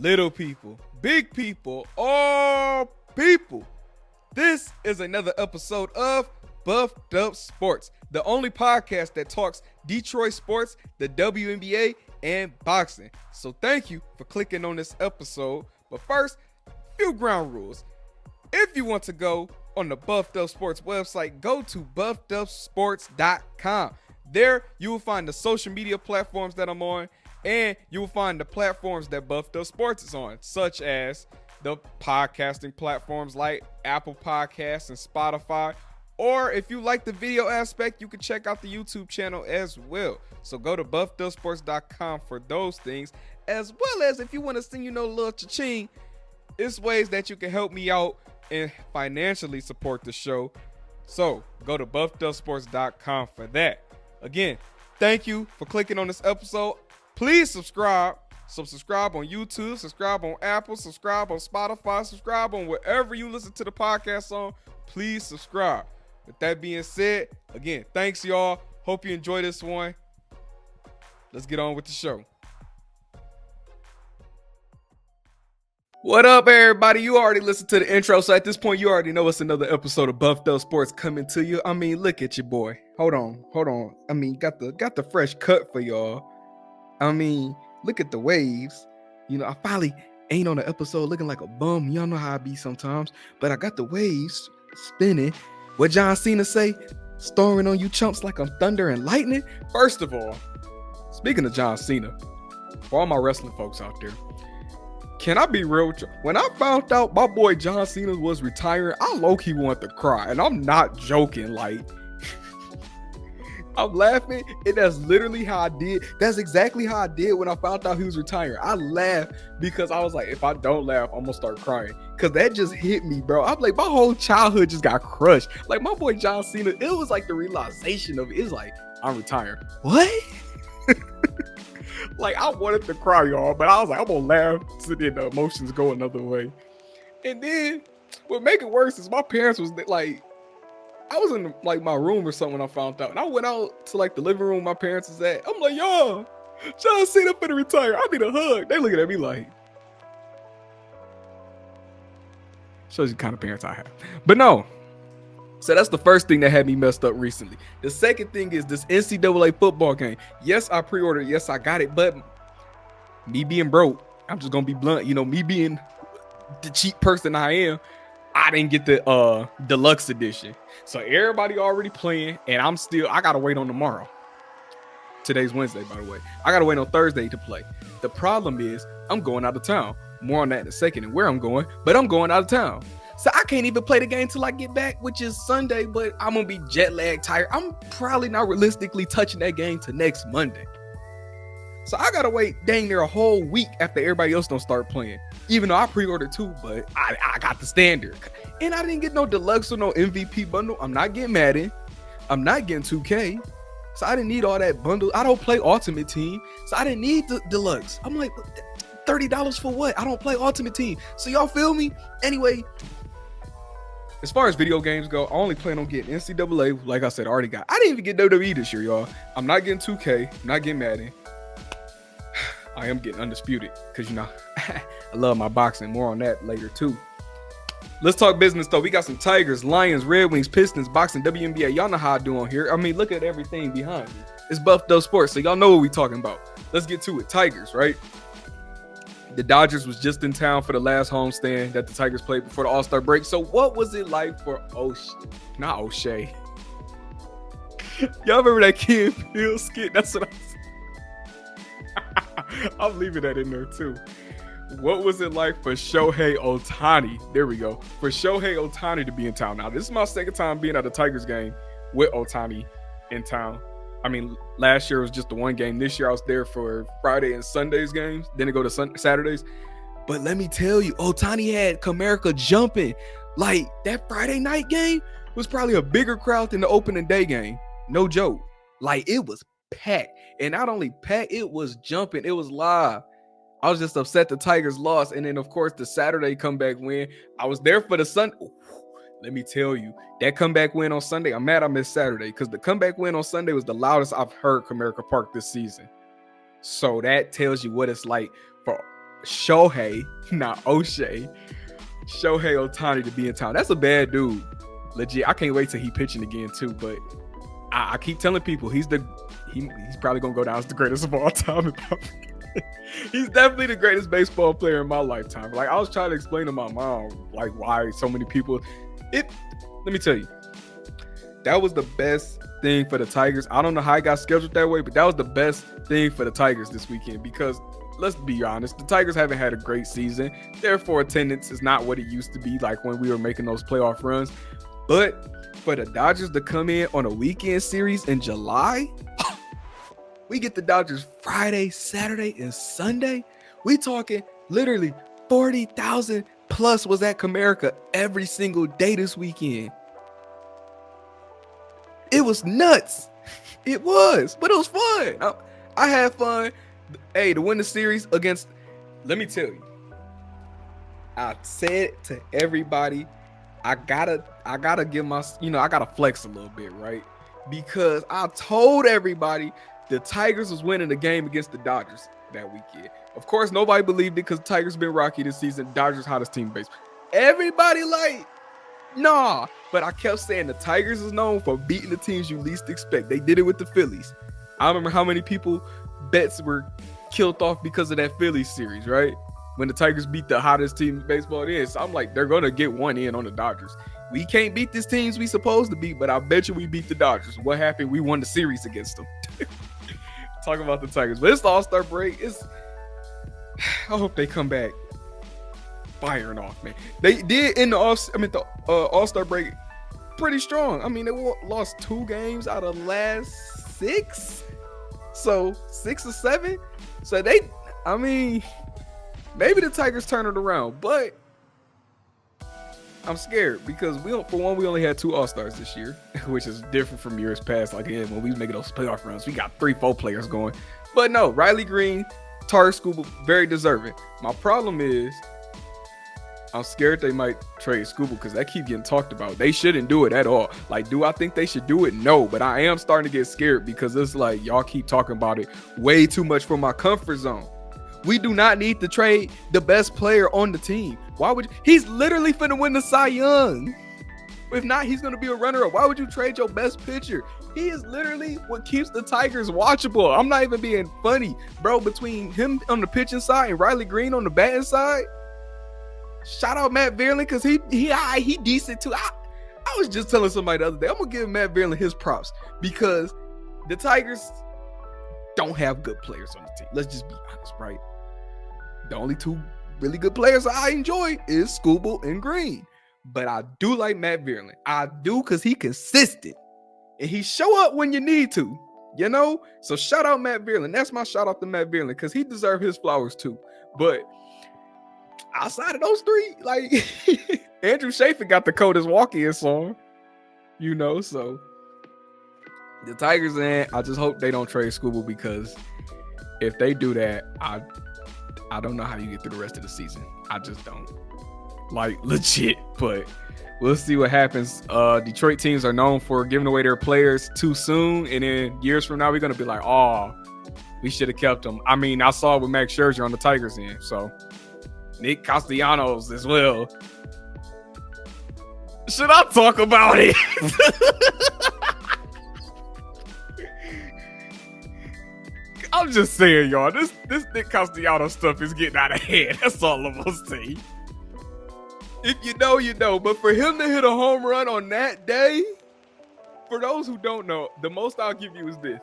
little people, big people, all people. This is another episode of Buffed Up Sports, the only podcast that talks Detroit sports, the WNBA, and boxing. So thank you for clicking on this episode. But first, few ground rules. If you want to go on the Buffed Up Sports website, go to buffedupsports.com. There, you will find the social media platforms that I'm on, and you will find the platforms that Buffed Up Sports is on, such as the podcasting platforms like Apple Podcasts and Spotify. Or if you like the video aspect, you can check out the YouTube channel as well. So go to buffedupsports.com for those things, as well as if you want to send, a little cha-ching, it's ways that you can help me out and financially support the show. So go to buffedupsports.com for that. Again, thank you for clicking on this episode. Please subscribe. So subscribe on YouTube, subscribe on Apple, subscribe on Spotify, subscribe on wherever you listen to the podcast on. Please subscribe. With that being said, again, thanks y'all. Hope you enjoy this one. Let's get on with the show. What up, everybody? You already listened to the intro, so at this point, you already know it's another episode of Buffed Up Sports coming to you. I mean, look at your boy. Hold on. I mean, got the fresh cut for y'all. I mean, look at the waves. I finally ain't on the episode looking like a bum. Y'all know how I be sometimes, but I got the waves spinning. What John Cena say? Storming on you chumps like I'm thunder and lightning. First of all, speaking of John Cena, for all my wrestling folks out there, can I be real with you? When I found out my boy John Cena was retiring, I low-key wanted to cry. And I'm not joking. Like, I'm laughing. And that's literally how I did. That's exactly how I did when I found out he was retiring. I laughed because I was like, if I don't laugh, I'm going to start crying. Because that just hit me, bro. I'm like, my whole childhood just got crushed. Like, my boy John Cena, it was like the realization of it. It's like, I'm retiring. What? Like, I wanted to cry, y'all, but I was like, I'm gonna laugh so then the emotions go another way. And then what make it worse is my parents was like, I was in like my room or something when I found out, and I went out to like the living room my parents was at. I'm like, yo, John Cena finna retire. I need a hug. They looking at me like, shows you the kind of parents I have. But no. So that's the first thing that had me messed up recently. The second thing is this NCAA football game. Yes, I pre-ordered. Yes, I got it. But me being broke, I'm just going to be blunt. Me being the cheap person I am, I didn't get the deluxe edition. So everybody already playing, and I got to wait on tomorrow. Today's Wednesday, by the way. I got to wait on Thursday to play. The problem is I'm going out of town. More on that in a second and where I'm going, but I'm going out of town. So I can't even play the game till I get back, which is Sunday, but I'm going to be jet lag tired. I'm probably not realistically touching that game till next Monday. So I got to wait dang near a whole week after everybody else don't start playing. Even though I pre-ordered too, but I got the standard. And I didn't get no deluxe or no MVP bundle. I'm not getting Madden. I'm not getting 2K. So I didn't need all that bundle. I don't play Ultimate Team. So I didn't need the deluxe. I'm like, $30 for what? I don't play Ultimate Team. So y'all feel me? Anyway, as far as video games go, I only plan on getting NCAA. Like I said, I already got. I didn't even get WWE this year, y'all. I'm not getting 2K. I'm not getting Madden. I am getting Undisputed because, I love my boxing. More on that later, too. Let's talk business, though. We got some Tigers, Lions, Red Wings, Pistons, boxing, WNBA. Y'all know how I do on here. I mean, look at everything behind me. It's Buffed Up Sports, so y'all know what we talking about. Let's get to it. Tigers, right? The Dodgers was just in town for the last homestand that the Tigers played before the All Star break. So what was it like for O'Shea? Y'all remember that Kid Phil skit? That's what I said. I'm leaving that in there too. What was it like for Shohei Ohtani? There we go. For Shohei Ohtani to be in town. Now, this is my second time being at a Tigers game with Ohtani in town. I mean, last year was just the one game. This year I was there for Friday and Sundays games. Then it go to Saturdays. But let me tell you, Ohtani had Comerica jumping. Like, that Friday night game was probably a bigger crowd than the opening day game. No joke. Like, it was packed. And not only packed, it was jumping. It was live. I was just upset the Tigers lost. And then, of course, the Saturday comeback win. I was there for the Sunday. Let me tell you, that comeback win on Sunday, I'm mad I missed Saturday because the comeback win on Sunday was the loudest I've heard Comerica Park this season. So that tells you what it's like for Shohei, not O'Shea, Shohei Ohtani to be in town. That's a bad dude. Legit. I can't wait till he pitching again too. But I keep telling people he's probably gonna go down as the greatest of all time. He's definitely the greatest baseball player in my lifetime. Like, I was trying to explain to my mom, like, why so many people. Let me tell you, that was the best thing for the Tigers. I don't know how it got scheduled that way, but that was the best thing for the Tigers this weekend because, let's be honest, the Tigers haven't had a great season. Therefore, attendance is not what it used to be like when we were making those playoff runs. But for the Dodgers to come in on a weekend series in July, we get the Dodgers Friday, Saturday, and Sunday. We talking literally 40,000 plus was at Comerica every single day this weekend. It was nuts. It was, but it was fun. I had fun. Hey, to win the series against, let me tell you, I said to everybody, I gotta give my, I gotta flex a little bit, right? Because I told everybody the Tigers was winning the game against the Dodgers that weekend. Of course, nobody believed it because the Tigers been rocky this season. Dodgers hottest team in baseball. Everybody like, nah. But I kept saying the Tigers is known for beating the teams you least expect. They did it with the Phillies. I remember how many people bets were killed off because of that Phillies series, right? When the Tigers beat the hottest team in baseball it is. So I'm like, they're going to get one in on the Dodgers. We can't beat these teams we supposed to beat, but I bet you we beat the Dodgers. What happened? We won the series against them. Talking about the Tigers. But it's the All-Star break. I hope they come back firing off, man. They did in the All-Star break pretty strong. I mean, they lost 2 games out of the last 6. So 6 or 7. So maybe the Tigers turn it around, but I'm scared because we only had 2 All-Stars this year, which is different from years past. Like, yeah, when we was making those playoff runs, we got 3-4 players going. But no, Riley Green, Tarik Skubal, very deserving. My problem is I'm scared they might trade Skubal because that keep getting talked about. They shouldn't do it at all. Like, do I think they should do it? No, but I am starting to get scared because it's like y'all keep talking about it way too much for my comfort zone. We do not need to trade the best player on the team. Why would you? He's literally finna win the Cy Young. If not, he's gonna be a runner-up. Why would you trade your best pitcher? He is literally what keeps the Tigers watchable. I'm not even being funny, bro. Between him on the pitching side and Riley Green on the batting side, shout out Matt Vierling because he decent too. I was just telling somebody the other day, I'm gonna give Matt Vierling his props because the Tigers don't have good players on the team. Let's just be honest, right? The only 2 really good players I enjoy is Skubal and Green. But I do like Matt Vierling. I do because he consistent. And he show up when you need to, So shout out Matt Vierling. That's my shout out to Matt Vierling because he deserves his flowers too. But outside of those 3, like Andrew Schaefer got the coldest walk-in song, so the Tigers, I just hope they don't trade Skubal because if they do that, I don't know how you get through the rest of the season. I just don't. Like, legit. But we'll see what happens. Detroit teams are known for giving away their players too soon. And then years from now, we're going to be like, oh, we should have kept them. I mean, I saw it with Max Scherzer on the Tigers end. So, Nick Castellanos as well. Should I talk about it? I'm just saying, y'all, this Nick Castellanos stuff is getting out of hand. That's all I'm gonna say. If you know, you know. But for him to hit a home run on that day, for those who don't know, the most I'll give you is this.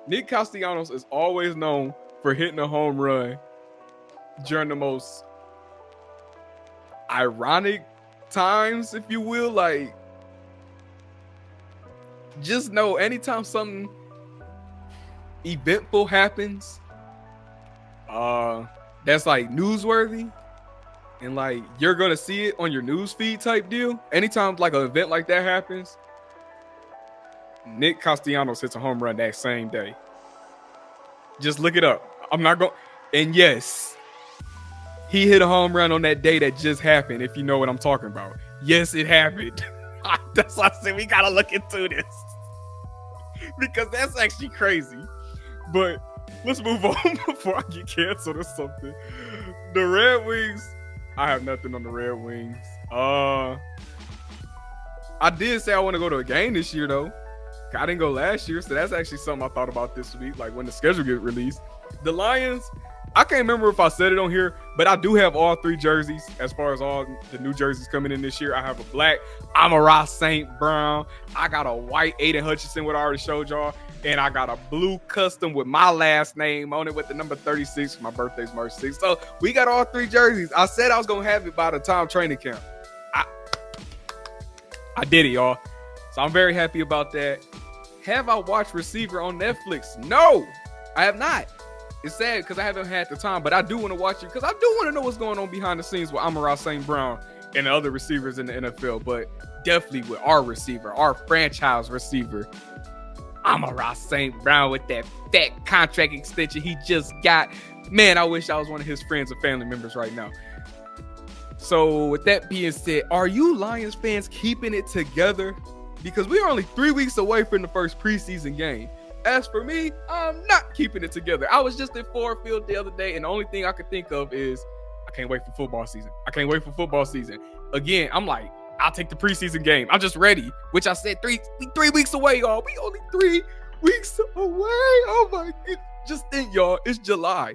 Nick Castellanos is always known for hitting a home run during the most ironic times, if you will. Like, just know anytime something eventful happens, that's like newsworthy, and like you're gonna see it on your news feed type deal. Anytime like an event like that happens, Nick Castellanos hits a home run that same day. Just look it up. I'm not going. And yes, he hit a home run on that day that just happened. If you know what I'm talking about. Yes, it happened. That's why I said we gotta look into this because that's actually crazy. But let's move on before I get canceled or something. The Red Wings, I have nothing on the Red Wings. I did say I want to go to a game this year, though. I didn't go last year, so that's actually something I thought about this week, like when the schedule get released. The Lions, I can't remember if I said it on here, but I do have all 3 jerseys as far as all the new jerseys coming in this year. I have a black Amon-Ra St. Brown. I got a white Aiden Hutchinson, what I already showed y'all. And I got a blue custom with my last name on it with the number 36. My birthday's March 6th. So we got all 3 jerseys. I said I was going to have it by the time training camp. I did it, y'all. So I'm very happy about that. Have I watched Receiver on Netflix? No, I have not. It's sad because I haven't had the time, but I do want to watch it because I do want to know what's going on behind the scenes with Amon-Ra St. Brown and the other receivers in the NFL, but definitely with our receiver, our franchise receiver, Amon-Ra St. Brown with that fat contract extension he just got. Man, I wish I was one of his friends or family members right now. So with that being said, are you Lions fans keeping it together? Because we are only 3 weeks away from the first preseason game. As for me, I'm not keeping it together. I was just at Ford Field the other day, and the only thing I could think of is I can't wait for football season. I can't wait for football season. Again, I'm like, I'll take the preseason game. I'm just ready, which I said three weeks away, y'all. We only 3 weeks away. Oh, my God. Just think, y'all, it's July.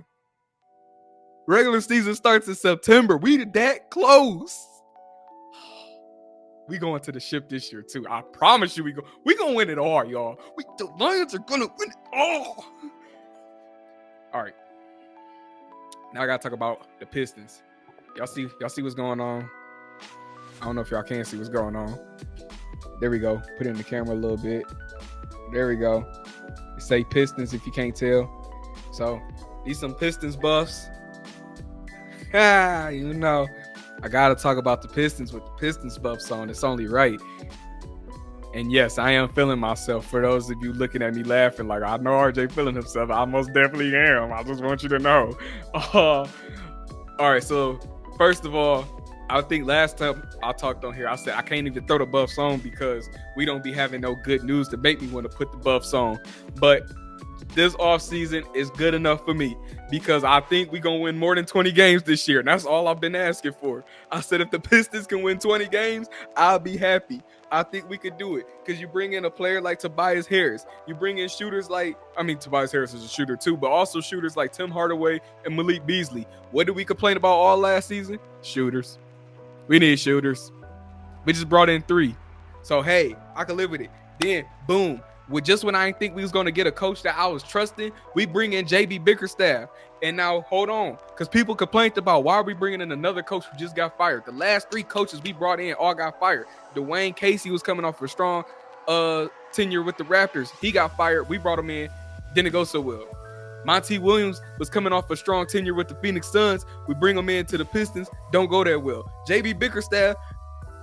Regular season starts in September. We that close. We going to the ship this year, too. I promise you we going to win it all, y'all. The Lions are going to win it all. All right. Now I got to talk about the Pistons. Y'all see what's going on? I don't know if y'all can see what's going on. There we go. Put it in the camera a little bit. There we go. It say Pistons if you can't tell. So, these some Pistons buffs. You know. I got to talk about the Pistons with the Pistons buffs on. It's only right. And yes, I am feeling myself. For those of you looking at me laughing like, I know RJ feeling himself. I most definitely am. I just want you to know. All right, so first of all, I think last time I talked on here, I said I can't even throw the buffs on because we don't be having no good news to make me want to put the buffs on. But this offseason is good enough for me because I think we're going to win more than 20 games this year. And that's all I've been asking for. I said if the Pistons can win 20 games, I'll be happy. I think we could do it because you bring in a player like Tobias Harris. You bring in shooters like, Tobias Harris is a shooter too, but also shooters like Tim Hardaway and Malik Beasley. What did we complain about all last season? Shooters. We need shooters. We just brought in 3. So, hey, I can live with it. Then, boom. With just when I didn't think we was going to get a coach that I was trusting, we bring in JB Bickerstaff. And now, hold on, because people complained about why are we bringing in another coach who just got fired. The last 3 coaches we brought in all got fired. Dwayne Casey was coming off a strong tenure with the Raptors. He got fired. We brought him in. Didn't go so well. Monty Williams was coming off a strong tenure with the Phoenix Suns. We bring him in to the Pistons. Don't go that well. JB Bickerstaff,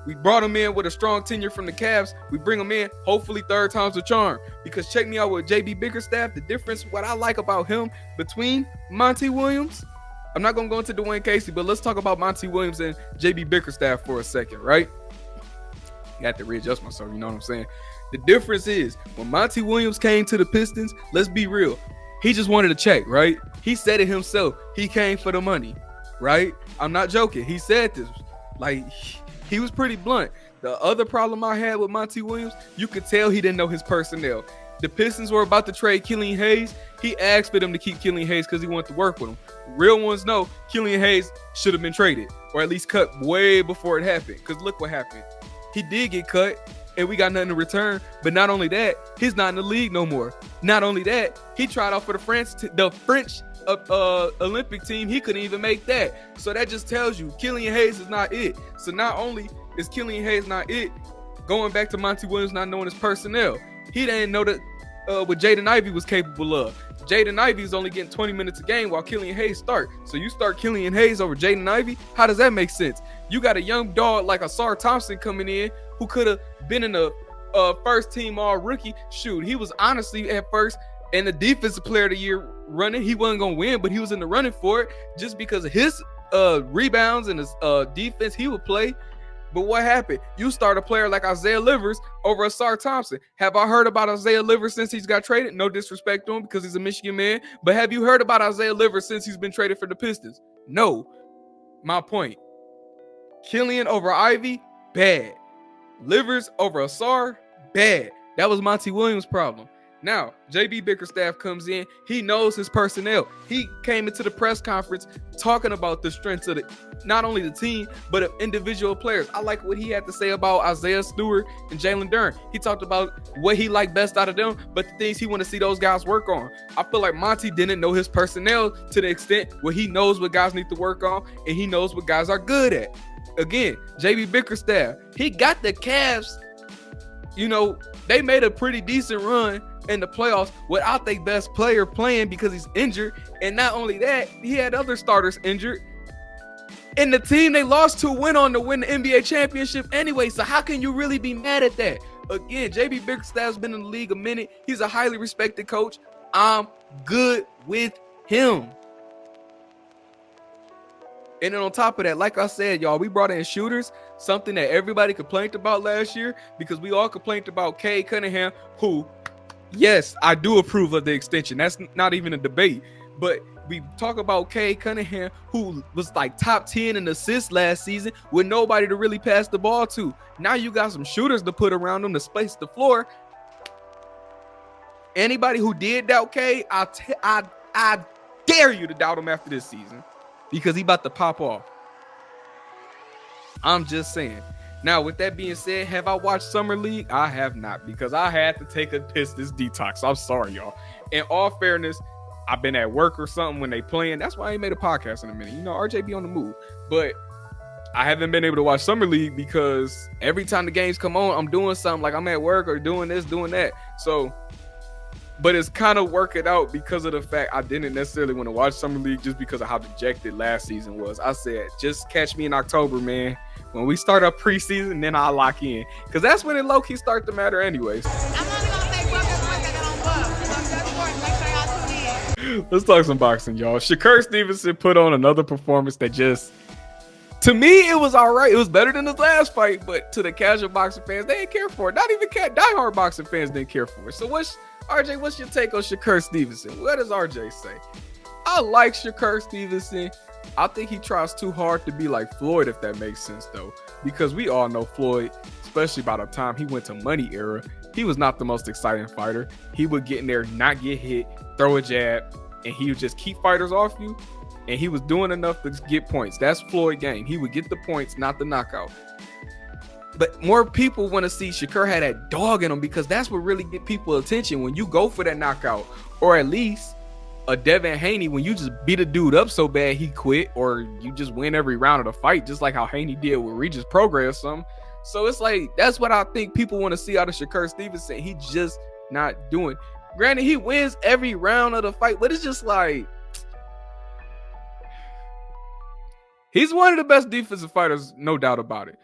we brought him in with a strong tenure from the Cavs. We bring him in, hopefully 3rd time's a charm. Because check me out with JB Bickerstaff. The difference, what I like about him between Monty Williams, I'm not going to go into Dwayne Casey, but let's talk about Monty Williams and JB Bickerstaff for a second, right? You have to readjust myself, you know what I'm saying? The difference is, when Monty Williams came to the Pistons, let's be real, he just wanted a check, right? He said it himself. He came for the money, right? I'm not joking. He said this. Like, he was pretty blunt. The other problem I had with Monty Williams, you could tell he didn't know his personnel. The Pistons were about to trade Killian Hayes. He asked for them to keep Killian Hayes because he wanted to work with him. Real ones know Killian Hayes should have been traded or at least cut way before it happened. Because look what happened. He did get cut and we got nothing in return. But not only that, he's not in the league no more. Not only that, he tried out for the French Olympic team. He couldn't even make that. So that just tells you Killian Hayes is not it. So not only is Killian Hayes not it, going back to Monty Williams not knowing his personnel, he didn't know that what Jaden Ivey was capable of. Jaden Ivey is only getting 20 minutes a game while Killian Hayes start. So you start Killian Hayes over Jaden Ivey? How does that make sense? You got a young dog like Asar Thompson coming in who could have been in a first team all rookie. Shoot, he was honestly at first and the defensive player of the year running. He wasn't going to win, but he was in the running for it just because of his rebounds and his defense he would play. But what happened? You start a player like Isaiah Livers over Asar Thompson. Have I heard about Isaiah Livers since he's got traded? No disrespect to him because he's a Michigan man. But have you heard about Isaiah Livers since he's been traded for the Pistons? No. My point. Killian over Ivy, bad. Livers over Asar, bad. That was Monty Williams' problem. Now, JB Bickerstaff comes in. He knows his personnel. He came into the press conference talking about the strengths of not only the team, but of individual players. I like what he had to say about Isaiah Stewart and Jalen Duren. He talked about what he liked best out of them, but the things he want to see those guys work on. I feel like Monty didn't know his personnel to the extent where he knows what guys need to work on, and he knows what guys are good at. Again, JB Bickerstaff, he got the Cavs. They made a pretty decent run in the playoffs without their best player playing because he's injured. And not only that, he had other starters injured. And the team they lost to went on to win the NBA championship anyway. So how can you really be mad at that? Again, JB Bickerstaff's been in the league a minute. He's a highly respected coach. I'm good with him. And then on top of that, like I said, y'all, we brought in shooters, something that everybody complained about last year because we all complained about Cade Cunningham, who, yes, I do approve of the extension. That's not even a debate. But we talk about Cade Cunningham, who was like top 10 in assists last season with nobody to really pass the ball to. Now you got some shooters to put around him to space the floor. Anybody who did doubt Cade, I dare you to doubt him after this season. Because he about to pop off. I'm just saying. Now, with that being said, have I watched Summer League? I have not, because I had to take a Pistons detox. I'm sorry, y'all. In all fairness, I've been at work or something when they playing. That's why I ain't made a podcast in a minute. RJ be on the move. But I haven't been able to watch Summer League because every time the games come on, I'm doing something, like I'm at work or doing this, doing that. So, but it's kind of working out because of the fact I didn't necessarily want to watch Summer League just because of how dejected last season was. I said, just catch me in October, man. When we start up preseason, then I'll lock in. Because that's when it low-key start to matter anyways. I'm only going to say one good point that on Buck. Make sure y'all tune in. Let's talk some boxing, y'all. Shakur Stevenson put on another performance that just, to me, it was all right. It was better than his last fight, but to the casual boxing fans, they didn't care for it. Not even diehard boxing fans didn't care for it. So RJ, what's your take on Shakur Stevenson? What does RJ say? I like Shakur Stevenson. I think he tries too hard to be like Floyd, if that makes sense, though. Because we all know Floyd, especially by the time he went to Money era, he was not the most exciting fighter. He would get in there, not get hit, throw a jab, and he would just keep fighters off you. And he was doing enough to get points. That's Floyd's game. He would get the points, not the knockout. But more people want to see Shakur had that dog in him because that's what really get people attention when you go for that knockout. Or at least a Devin Haney, when you just beat a dude up so bad he quit, or you just win every round of the fight, just like how Haney did with Regis Progress or something. So it's like, that's what I think people want to see out of Shakur Stevenson. He just not doing. Granted, he wins every round of the fight, but it's just like, he's one of the best defensive fighters, no doubt about it.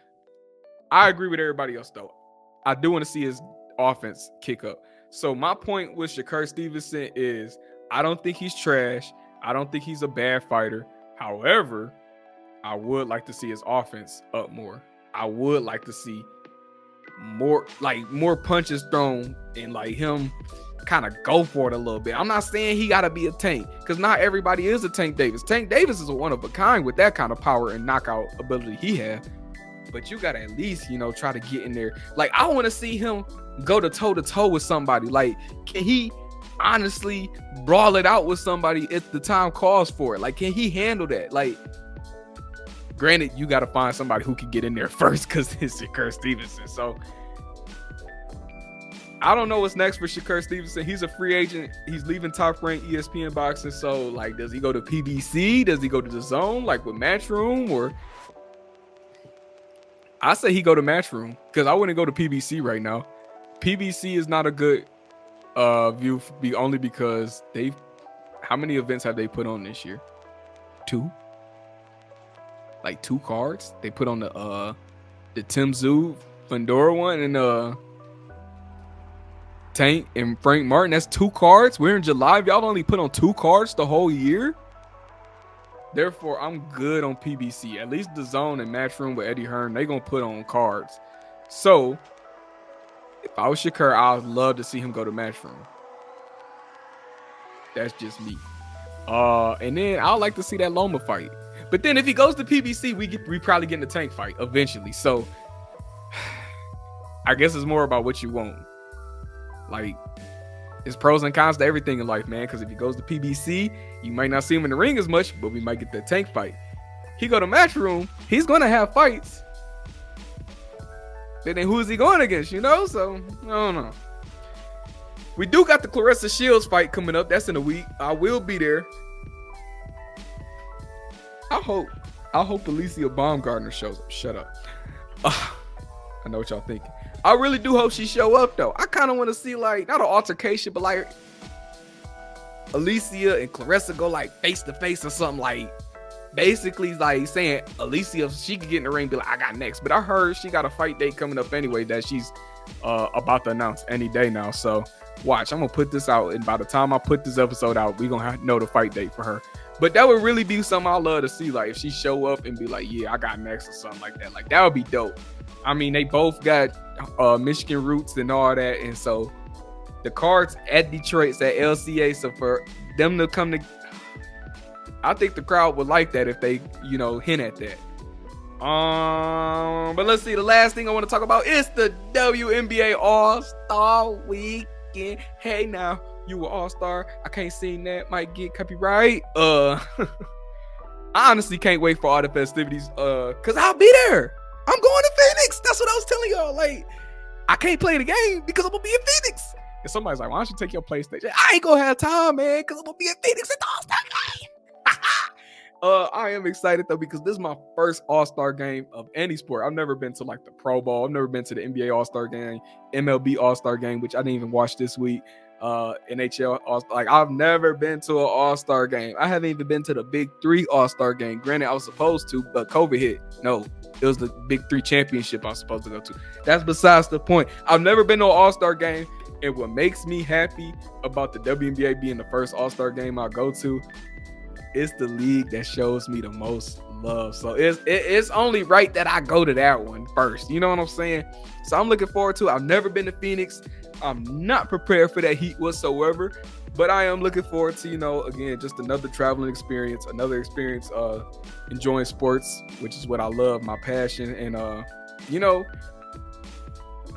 I agree with everybody else, though. I do want to see his offense kick up. So my point with Shakur Stevenson is I don't think he's trash. I don't think he's a bad fighter. However, I would like to see his offense up more. I would like to see more punches thrown and like him kind of go for it a little bit. I'm not saying he got to be a Tank because not everybody is a Tank Davis. Tank Davis is a one of a kind with that kind of power and knockout ability he has. But you got to at least, try to get in there. Like, I want to see him go to toe-to-toe with somebody. Like, can he honestly brawl it out with somebody if the time calls for it? Like, can he handle that? Like, granted, you got to find somebody who can get in there first because it's Shakur Stevenson. So, I don't know what's next for Shakur Stevenson. He's a free agent. He's leaving top-ranked ESPN boxing. So, like, does he go to PBC? Does he go to the Zone, like with Matchroom? Or I say he go to Matchroom because I wouldn't go to PBC right now. PBC is not a good view only because how many events have they put on this year? 2? Like 2 cards. They put on the Tim Tszyu Fundora one and Tank and Frank Martin. That's 2 cards. We're in July. Y'all only put on 2 cards the whole year. Therefore, I'm good on PBC. At least the Zone and Matchroom with Eddie Hearn, they gonna put on cards. So, if I was Shakur, I would love to see him go to Matchroom. That's just me. And then I'd like to see that Loma fight. But then if he goes to PBC, we probably get in a tank fight eventually. So I guess it's more about what you want. Like, it's pros and cons to everything in life, man. Because if he goes to PBC, you might not see him in the ring as much, but we might get that tank fight. He go to Matchroom, he's gonna have fights. But then who is he going against? You know, so I don't know. We do got the Claressa Shields fight coming up. That's in a week. I will be there. I hope Alicia Baumgartner shows up. Shut up. I know what y'all thinking. I really do hope she show up though. I kind of want to see like not an altercation, but like Alicia and Claressa go like face to face or something, like basically like saying Alicia, she could get in the ring and be like, I got next. But I heard she got a fight date coming up anyway that she's about to announce any day now. So watch, I'm gonna put this out, and by the time I put this episode out, we gonna know the fight date for her. But that would really be something I love to see, like if she show up and be like, yeah, I got next or something like that. Like that would be dope. I mean, they both got Michigan roots and all that, and so the cards at Detroit's at LCA. So for them to come to, I think the crowd would like that if they, you know, hint at that. But let's see. The last thing I want to talk about is the WNBA All Star Weekend. Hey, now you were All Star. I can't sing that. Might get copyright. I honestly can't wait for all the festivities. Cause I'll be there. I'm going to Phoenix. That's what I was telling y'all. Like, I can't play the game because I'm gonna be in Phoenix. And somebody's like, why don't you take your PlayStation? I ain't gonna have time, man, because I'm gonna be in Phoenix at the All-Star game. I am excited though, because this is my first All-Star game of any sport. I've never been to like the Pro Bowl. I've never been to the NBA All-Star game, MLB All-Star game, which I didn't even watch this week. NHL All-Star. Like, I've never been to an All-Star game. I haven't even been to the Big 3 All-Star game. Granted, I was supposed to, but COVID hit. No, it was the Big 3 championship I was supposed to go to. That's besides the point. I've never been to an All-Star game, and what makes me happy about the WNBA being the first All-Star game I go to, it's the league that shows me the most love. So it's only right that I go to that one first. You know what I'm saying? So I'm looking forward to it. I've never been to Phoenix. I'm not prepared for that heat whatsoever, but I am looking forward to, you know, again, just another traveling experience, another experience enjoying sports, which is what I love, my passion, and you know,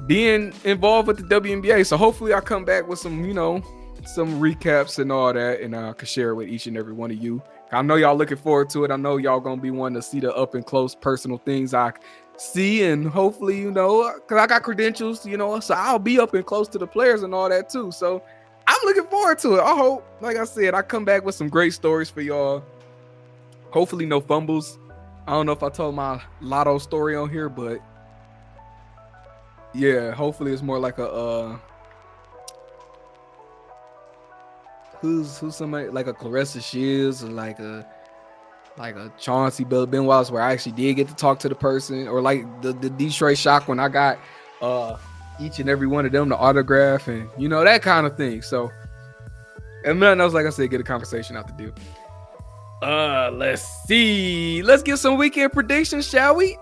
being involved with the WNBA. So hopefully I come back with some, you know, some recaps and all that, and I can share it with each and every one of you. I know y'all looking forward to it. I know y'all gonna be wanting to see the up and close personal things I see, and hopefully, you know, because I got credentials, you know, so I'll be up and close to the players and all that too. So I'm looking forward to it. I hope, like I said, I come back with some great stories for y'all. Hopefully no fumbles. I don't know if I told my lotto story on here, but yeah, hopefully it's more like a who's somebody like a Claressa Shields, or like a Chauncey Benoit, where I actually did get to talk to the person, or like the Detroit Shock when I got each and every one of them to autograph, and you know, that kind of thing. So, and nothing else, like I said, get a conversation out the deal. Let's see. Let's get some weekend predictions, shall we?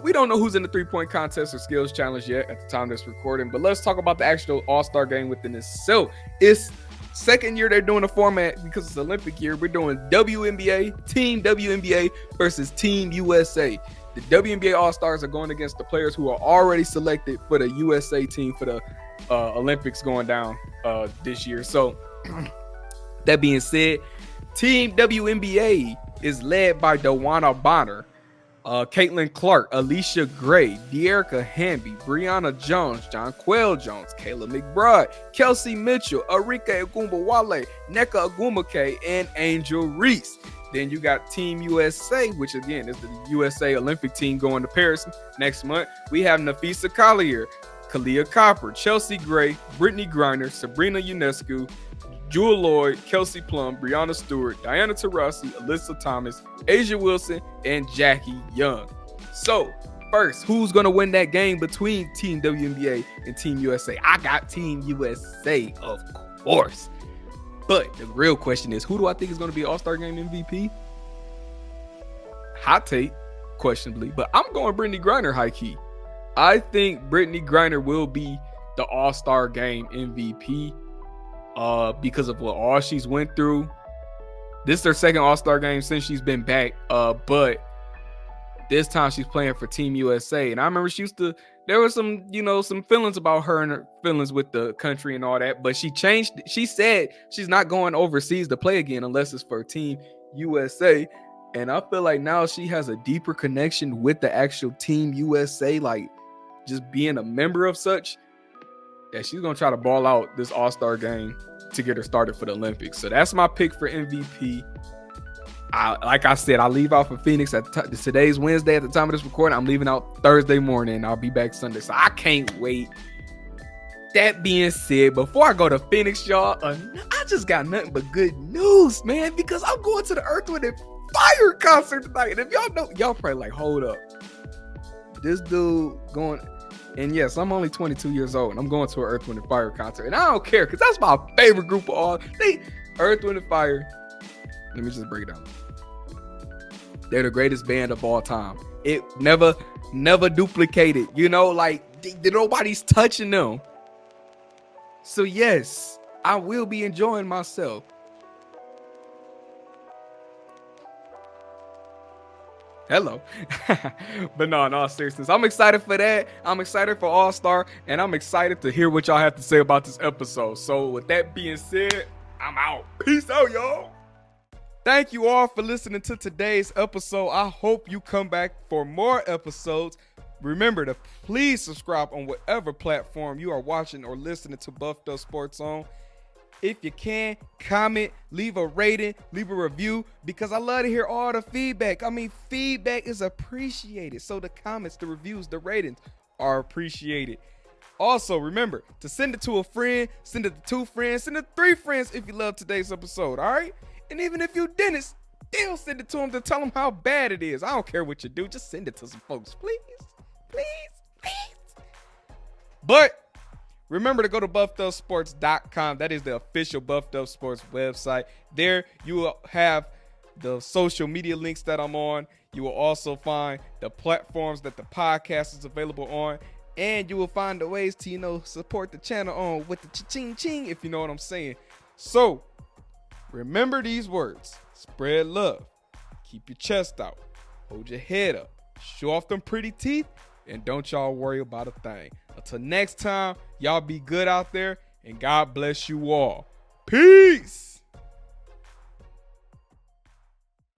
We don't know who's in the 3-point contest or skills challenge yet at the time this recording, but let's talk about the actual All-Star game within itself. It's second year they're doing a format because it's Olympic year. We're doing Team WNBA versus Team USA. The WNBA All Stars are going against the players who are already selected for the USA team for the Olympics going down this year. So that being said, Team WNBA is led by Dewana Bonner, Caitlin Clark, Alicia Gray, Dearica Hamby, Brianna Jones, Jonquel Jones, Kayla McBride, Kelsey Mitchell, Arika Agumbawale, Nneka Agumake, and Angel Reese. Then you got Team USA, which again is the USA Olympic team going to Paris next month. We have Nafisa Collier, Kalia Copper, Chelsea Gray, Brittany Griner, Sabrina Ionescu, Jewel Lloyd, Kelsey Plum, Brianna Stewart, Diana Taurasi, Alyssa Thomas, Asia Wilson, and Jackie Young. So, first, who's going to win that game between Team WNBA and Team USA? I got Team USA, of course. But the real question is, who do I think is going to be All-Star Game MVP? Hot take, questionably, but I'm going Brittany Griner high key. I think Brittany Griner will be the All-Star Game MVP. Because of what all she's went through, This is her second All-Star game since she's been back. But this time she's playing for Team USA. And I remember there was some, some feelings about her and her feelings with the country and all that. But she changed. She said she's not going overseas to play again unless it's for Team USA. And I feel like now she has a deeper connection with the actual Team USA, like just being a member of such, that she's going to try to ball out this All-Star game to get her started for the Olympics. So that's my pick for MVP. Like I said, I leave out for Phoenix today's Wednesday at the time of this recording. I'm leaving out Thursday morning. I'll be back Sunday. So I can't wait. That being said, before I go to Phoenix, y'all, I just got nothing but good news, man, because I'm going to the Earth, Wind & Fire concert tonight. And if y'all know, y'all probably like, hold up. This dude going, and yes, I'm only 22 years old, and I'm going to an Earth, Wind & Fire concert. And I don't care, because that's my favorite group of all. Earth, Wind & Fire. Let me just break it down. They're the greatest band of all time. It never duplicated. Like nobody's touching them. So yes, I will be enjoying myself. Hello. But no, in all seriousness, I'm excited for that. I'm excited for All Star, and I'm excited to hear what y'all have to say about this episode. So with that being said, I'm out. Peace out, y'all. Thank you all for listening to today's episode. I hope you come back for more episodes. Remember to please subscribe on whatever platform you are watching or listening to Buffed Up Sports on. If you can, comment, leave a rating, leave a review, because I love to hear all the feedback. I mean, feedback is appreciated. So the comments, the reviews, the ratings are appreciated. Also, remember to send it to a friend, send it to 2 friends, send it to 3 friends if you love today's episode, all right? And even if you didn't, still send it to them to tell them how bad it is. I don't care what you do. Just send it to some folks, please. Please. But remember to go to buffedupsports.com. That is the official Buffed Up Sports website. There you will have the social media links that I'm on. You will also find the platforms that the podcast is available on. And you will find the ways to, support the channel on with the cha-ching-ching, if you know what I'm saying. So, remember these words. Spread love. Keep your chest out. Hold your head up. Show off them pretty teeth. And don't y'all worry about a thing. Until next time, y'all be good out there. And God bless you all. Peace.